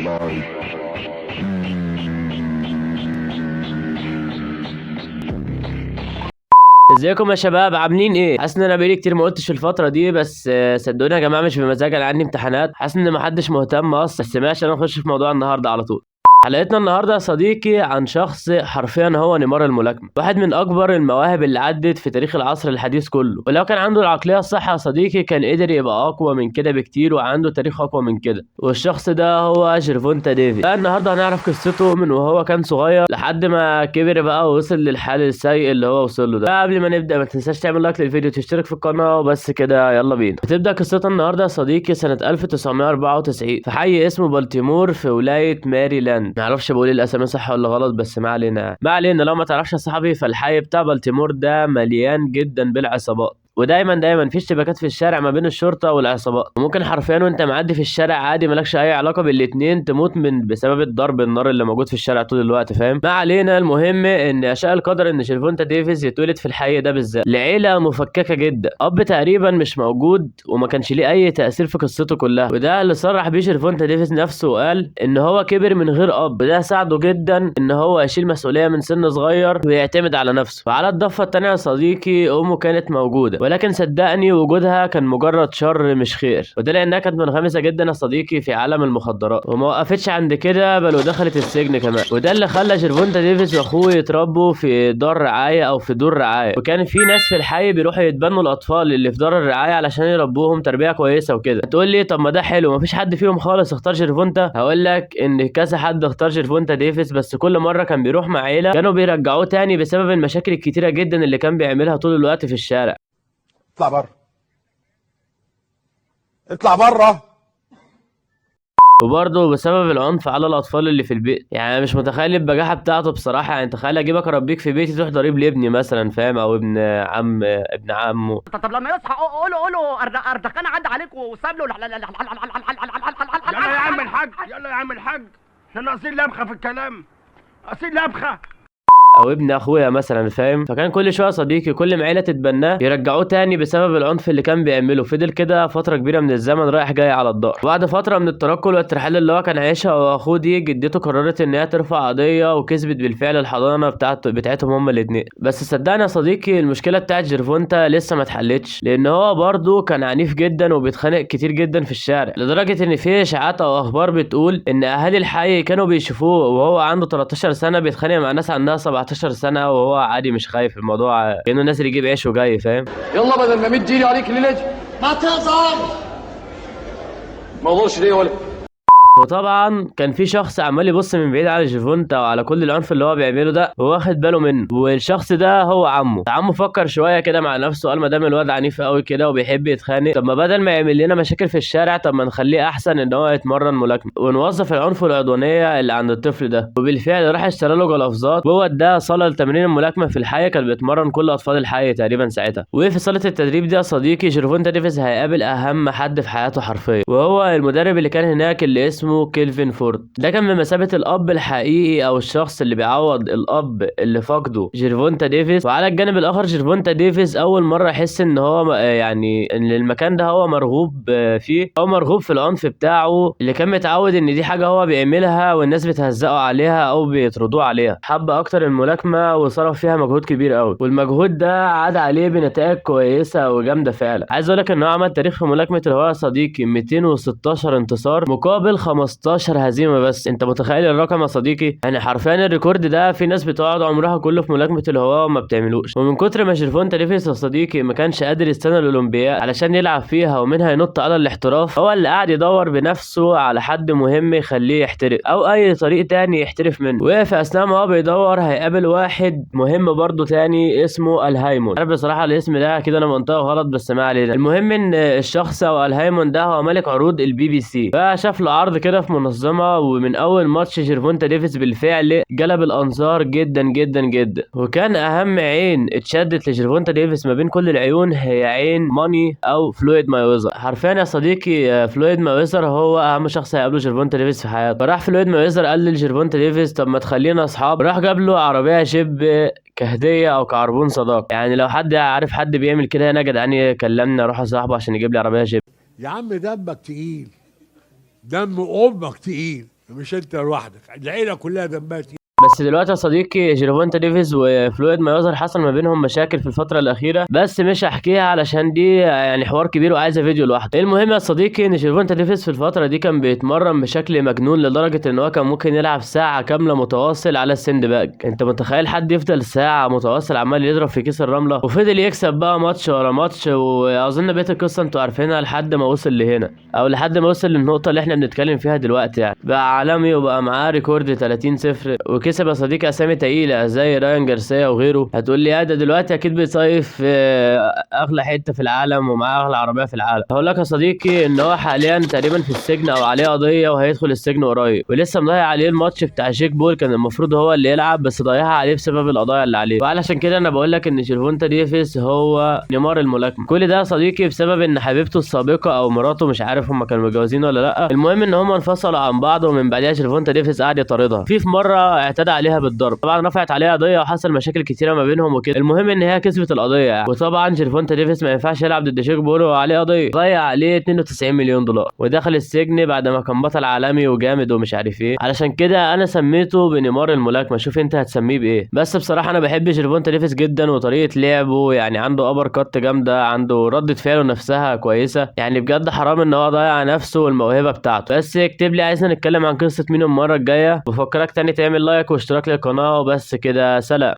ازيكم يا شباب، عاملين ايه؟ حاسس ان انا بقالي كتير ما قلتش في الفتره دي، بس صدقوني يا جماعه مش بمزاج، انا عندي امتحانات. حاسس ان محدش مهتم اصلا، بس ماشي انا نخش في موضوع النهارده على طول. حلقتنا النهارده يا صديقي عن شخص حرفيا هو نيمار الملاكمة، واحد من اكبر المواهب اللي عدت في تاريخ العصر الحديث كله. ولو كان عنده العقليه الصح يا صديقي كان قدر يبقى اقوى من كده بكتير، وعنده تاريخ اقوى من كده. والشخص ده هو جيرفونتا ديفيز. النهارده هنعرف قصته من وهو كان صغير لحد ما كبر بقى ووصل للحال السيء اللي هو وصل له ده. قبل ما نبدا ما تنساش تعمل لايك للفيديو وتشترك في القناه، وبس كده يلا بينا. بتبدا قصتنا النهارده يا صديقي سنه 1994 في حي اسمه بالتيمور في ولايه ماريلاند. معرفش بقول الاسامي صح ولا غلط، بس ما علينا. لو ما تعرفش يا صاحبي، فالحي بتاع بالتيمور ده مليان جدا بالعصابات، ودايما في اشتباكات في الشارع ما بين الشرطه والعصابات. وممكن حرفيا وانت معدي في الشارع عادي مالكش اي علاقه بالاتنين تموت بسبب الضرب النار اللي موجود في الشارع طول الوقت، فاهم؟ ما علينا. المهم ان يشاء القدر ان جيرفونتا ديفيز يتولد في الحي ده بالذات لعيله مفككه جدا. اب تقريبا مش موجود وما كانش ليه اي تاثير في قصته كلها، وده اللي صرح بيه جيرفونتا ديفيز نفسه، وقال ان هو كبر من غير اب، وده ساعده جدا ان هو يشيل مسؤوليه من سن صغير ويعتمد على نفسه. وعلى الضفه التانيه يا صديقي امه كانت موجوده، ولكن صدقني وجودها كان مجرد شر مش خير، وده لانها كانت منغمسه جدا يا صديقي في عالم المخدرات. وما وقفتش عند كده بل ودخلت السجن كمان، وده اللي خلى جيرفونتا ديفيز واخوه يتربوا في دار رعايه او في دور رعايه. وكان في ناس في الحي بيروحوا يتبنوا الاطفال اللي في دار الرعايه علشان يربوهم تربيه كويسه وكده. هتقول لي طب ما ده حلو، مفيش حد فيهم خالص اختار جيرفونتا؟ هقول لك ان كذا حد اختار جيرفونتا ديفيز، بس كل مره كان بيروح مع عيله كانوا بيرجعوه تاني بسبب المشاكل الكتيره جدا اللي كان بيعملها طول الوقت في الشارع. اطلع بره، اطلع بره. وبرضه بسبب العنف على الاطفال اللي في البيت. يعني انا مش متخيل البجاحه بتاعته بصراحه. يعني تخيل اجيبك اربيك في بيتي تروح ضريب لابني مثلا، فاهم؟ او ابن عمه. طب لما يصحى قولوا اردخان عدى عليك وساب له يلا يا عم الحاج، يلا يا عم الحاج، احنا ناقصين لبخه في الكلام، ناقصين لبخه. او ابن اخويا مثلا، فاهم؟ فكان كل شويه صديقي كل ما عيله تتبناه يرجعوه تاني بسبب العنف اللي كان بيعمله. فضل كده فتره كبيره من الزمن رايح جاي على الدار. بعد فتره من التنقل والترحال اللي هو كان عايشها واخوه دي، جدته قررت ان هي ترفع قضيه، وكسبت بالفعل الحضانه بتاعتهم هما الاثنين. بس صدقني يا صديقي المشكله بتاعت جيرفونتا لسه ما اتحلتش، لان هو برضه كان عنيف جدا وبيتخانق كتير جدا في الشارع، لدرجه ان في اشاعات او اخبار بتقول ان اهالي الحي كانوا بيشوفوه وهو عنده 13 سنه بيتخانق مع ناس عندها 17 سنه، وهو عادي مش خايف. الموضوع كانه الناس اللي يجيب عيش وجاي، فاهم؟ يلا بدل ما مد جيلي عليك الليلة ما تهزر. موضوعش ليه ولا وطبعا كان في شخص عمال يبص من بعيد على جيرفونتا وعلى كل العنف اللي هو بيعمله ده، وواخد باله منه. والشخص ده هو عمه فكر شويه كده مع نفسه، قال ما دام الواد عنيف قوي كده وبيحب يتخانق، طب ما بدل ما يعمل لنا مشاكل في الشارع، طب ما نخليه احسن ان هو يتمرن ملاكمه، ونوظف العنف والعدوانيه اللي عند الطفل ده. وبالفعل راح اشترى له جلافزات ووداه صاله لتمرين الملاكمه في الحي، كان بيتمرن كل اطفال الحي تقريبا ساعتها. وفي صاله التدريب دي يا صديقي جيرفونتا ديفيز هيقابل اهم حد في حياته حرفيا، وهو المدرب اللي كان هناك اللي اسمه كيلفين فورد. ده كان بمثابه الاب الحقيقي او الشخص اللي بيعوض الاب اللي فقده جيرفونتا ديفيز. وعلى الجانب الاخر جيرفونتا ديفيز اول مره يحس ان هو يعني ان المكان ده هو مرغوب فيه، او مرغوب في العنف بتاعه اللي كان متعود ان دي حاجه هو بيعملها والناس بتهزقه عليها او بيطردوه عليها. حب اكتر الملاكمه وصرف فيها مجهود كبير قوي، والمجهود ده عاد عليه بنتائج كويسه وجامده فعلا. عايز اقول لك ان هو عمل تاريخ في ملاكمه اللي هو يا صديقي 216 انتصار مقابل 15 هزيمه بس. انت متخيل الرقم يا صديقي؟ يعني حرفيا الريكورد ده في ناس بتقعد عمرها كله في ملاكمه الهواء وما بتعملوش. ومن كتر ما جيرفونتا ديفيز يا صديقي ما كانش قادر يستنى الاولمبياد علشان يلعب فيها ومنها ينط على الاحتراف، هو اللي قاعد يدور بنفسه على حد مهم يخليه يحترف او اي طريق تاني يحترف منه. وفي اثناء ما هو بيدور هيقابل واحد مهم برضه تاني اسمه الهايمون. عارف بصراحه الاسم ده كده انا منطقه غلط، بس ما علينا. المهم ان الشخص او الهايمون ده هو ملك عروض البي بي سي، فشاف له عرض كده في منظمه، ومن اول ماتش جيرفونتا ديفيز بالفعل جلب الانظار جدا جدا جدا. وكان اهم عين اتشدت لجيرفونتا ديفيز ما بين كل العيون هي عين ماني او فلويد مايوزر. حرفيا يا صديقي فلويد مايوزر هو اهم شخص هيقابله جيرفونتا ديفيز في حياته. فراح فلويد مايوزر قال لجيرفونتا ديفيز طب ما تخلينا اصحاب، راح جاب له عربيه جيب كهديه او كعربون صداقه. يعني لو حد عارف حد بيعمل كده هنا جدعان كلمني اروح اصاحبه عشان يجيب لي عربيه جيب. يا عم دمك تقيل، دم امك تقيل. مش انت لوحدك، العيله كلها دمها تقيل. بس دلوقتي يا صديقي جيرفونتا ديفيز وفلويد مايوزر حصل ما بينهم مشاكل في الفترة الأخيرة، بس مش هحكيها علشان دي يعني حوار كبير وعايزة فيديو لوحده. المهم يا صديقي إن جيرفونتا ديفيز في الفترة دي كان بيتمرن بشكل مجنون لدرجة إن هو كان ممكن يلعب ساعة كاملة متواصل على السند باج. أنت متخيل حد يفضل ساعة متواصل عمال يضرب في كيس الرملة؟ وفضل يكسب بقى ماتش ورا ماتش، وأظن بقية القصة أنتوا عارفينها لحد ما وصل لهنا، أو لحد ما وصل للنقطة اللي إحنا بنتكلم فيها دلوقتي. يعني بقى عالمي وبقى معاه ريكورد 30-0، وكسب يا صديقي اسامي تقيله زي رايان جارسيا وغيره. هتقول لي ده دلوقتي اكيد بيصيف في اغلى حته في العالم ومعاه اغلى عربيه في العالم. هقول لك يا صديقي ان هو حاليا تقريبا في السجن او عليه قضيه وهيدخل السجن قريب، ولسه مضيع عليه الماتش بتاع جيك بول، كان المفروض هو اللي يلعب بس ضيعها عليه بسبب القضايا اللي عليه. وعلشان كده انا بقول لك ان جيرفونتا ديفيز هو نيمار الملاكمه. كل ده يا صديقي بسبب ان حبيبته السابقه او مراته، مش عارف هم كانوا متجوزين ولا لا، المهم ان هم انفصلوا عن بعض، ومن بعدها جيرفونتا ديفيز قعد يطاردها في مره اعتدى عليها بالضرب. طبعا رفعت عليها قضيه وحصل مشاكل كتيره ما بينهم وكده. المهم ان هي كسبت القضيه يعني. وطبعا جيرفونتا ديفيز ما ينفعش يلعب ضد جيك بول وعليه قضيه، ضيع عليه 92 مليون دولار ودخل السجن بعد ما كان بطل عالمي وجامد ومش عارف ايه. علشان كده انا سميته بنيمار الملاكمه. شوف انت هتسميه بايه. بس بصراحه انا بحب جيرفونتا ديفيز جدا وطريقه لعبه، يعني عنده ابر كات جامده، عنده ردة فعله نفسها كويسه، يعني بجد حرام ان هو ضيع نفسه والموهبه بتاعته. بس اكتب لي عايزنا نتكلم عن قصه مين المره الجايه. بفكرك تاني تعمل لايك واشتراك للقناه وبس كده. سلام.